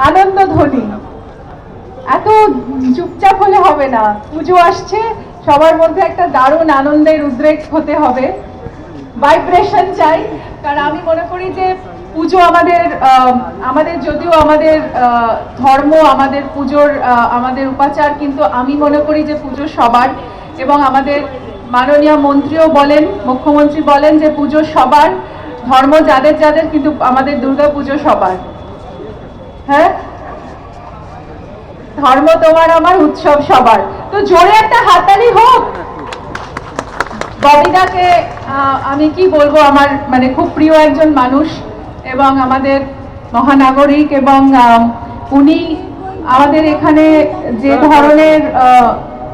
আনন্দ ধ্বনি, এত চুপচাপ হলে হবে না। পুজো আসছে, সবার মধ্যে একটা দারুণ আনন্দের উদ্রেক হতে হবে, ভাইব্রেশন চাই। কারণ আমি মনে করি যে পুজো আমাদের যদিও আমাদের ধর্ম, আমাদের পুজোর আমাদের উপাচার, কিন্তু আমি মনে করি যে পুজো সবার। এবং আমাদের মাননীয় মন্ত্রীও বলেন, মুখ্যমন্ত্রী বলেন যে পুজো সবার, ধর্ম যাদের যাদের, কিন্তু আমাদের দুর্গা পুজো সবার। হ্যাঁ, ধর্ম তোমার আমার, উৎসব সবার। তো জোরে একটা হাততালি হোক। ববিদাকে আমি কি বলবো, আমার মানে খুব প্রিয় একজন মানুষ এবং আমাদের মহানাগরিক, এবং উনি আমাদের এখানে যে ধরনের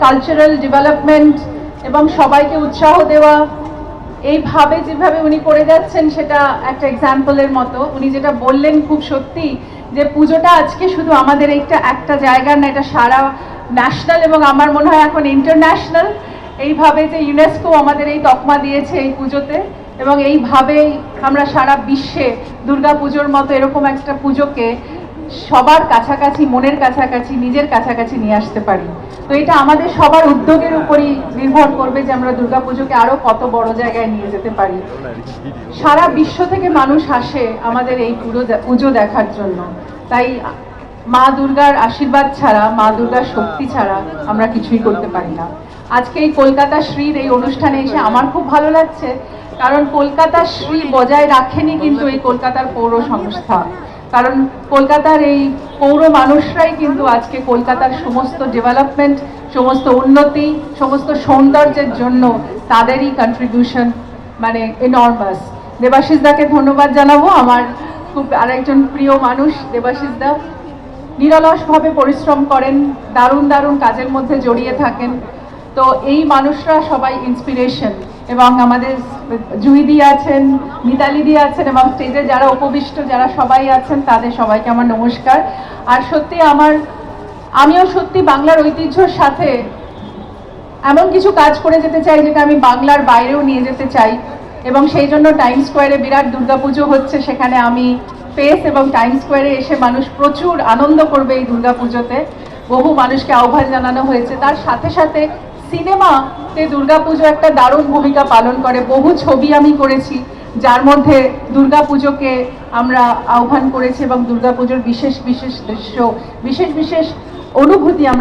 কালচারাল ডেভেলপমেন্ট এবং সবাইকে উৎসাহ দেওয়া, এইভাবে যেভাবে উনি করে যাচ্ছেন সেটা একটা এক্সাম্পলের মতো। উনি যেটা বললেন খুব সত্যি, যে পুজোটা আজকে শুধু আমাদের একটা জায়গার না, এটা সারা ন্যাশনাল এবং আমার মনে হয় এখন ইন্টারন্যাশনাল। এইভাবে যে ইউনেস্কো আমাদের এই তকমা দিয়েছে এই পুজোতে, এবং এইভাবেই আমরা সারা বিশ্বে দুর্গা পুজোর মতো এরকম একটা পুজোকে সবার কাছাকাছি, মনের কাছাকাছি, নিজের কাছাকাছি নিয়ে আসতে পারি। তো এটা আমাদের সবার উদ্যোগের উপরই নির্ভর করবে যে আমরা দুর্গাপুজোকে আরো কত বড় জায়গায় নিয়ে যেতে পারি। সারা বিশ্ব থেকে মানুষ আসে আমাদের এই পুজো দেখার জন্য। তাই মা দুর্গার আশীর্বাদ ছাড়া, মা দুর্গার শক্তি ছাড়া আমরা কিছুই করতে পারি না। আজকে এই কলকাতা শ্রীর এই অনুষ্ঠানে এসে আমার খুব ভালো লাগছে, কারণ কলকাতার শ্রী বজায় রাখেনি কিন্তু এই কলকাতার পৌর সংস্থা। কারণ কলকাতার এই পৌর মানুষরাই কিন্তু আজকে কলকাতার সমস্ত ডেভেলপমেন্ট, সমস্ত উন্নতি, সমস্ত সৌন্দর্যের জন্য তাদেরই কন্ট্রিবিউশন মানে এনর্মাস। দেবাশিস দাকে ধন্যবাদ জানাবো, আমার খুব আরেকজন প্রিয় মানুষ দেবাশিস দা। নিরলসভাবে পরিশ্রম করেন, দারুণ দারুণ কাজের মধ্যে জড়িয়ে থাকেন। তো এই মানুষরা সবাই ইন্সপিরেশন। এবং আমাদের জুইদি আছেন, মিতালিদি আছেন, এবং স্টেজে যারা উপবিষ্ট যারা সবাই আছেন, তাদের সবাইকে আমার নমস্কার। আর সত্যি আমিও সত্যি বাংলার ঐতিহ্যর সাথে এমন কিছু কাজ করে যেতে চাই যেটা আমি বাংলার বাইরেও নিয়ে যেতে চাই। এবং সেই জন্য টাইম স্কোয়ারে বিরাট দুর্গাপুজো হচ্ছে, সেখানে আমি ফেস এবং টাইম স্কোয়ারে এসে মানুষ প্রচুর আনন্দ করবে এই দুর্গাপুজোতে। বহু মানুষকে আহ্বান জানানো হয়েছে। তার সাথে সাথে সিনেমাতে দুর্গাপুজো একটা দারুণ ভূমিকা পালন করে। বহু ছবি আমি করেছি যার মধ্যে দুর্গাপুজোকে আমরা আহ্বান করেছি, এবং দুর্গাপুজোর বিশেষ বিশেষ দৃশ্য, বিশেষ বিশেষ অনুভূতি আমরা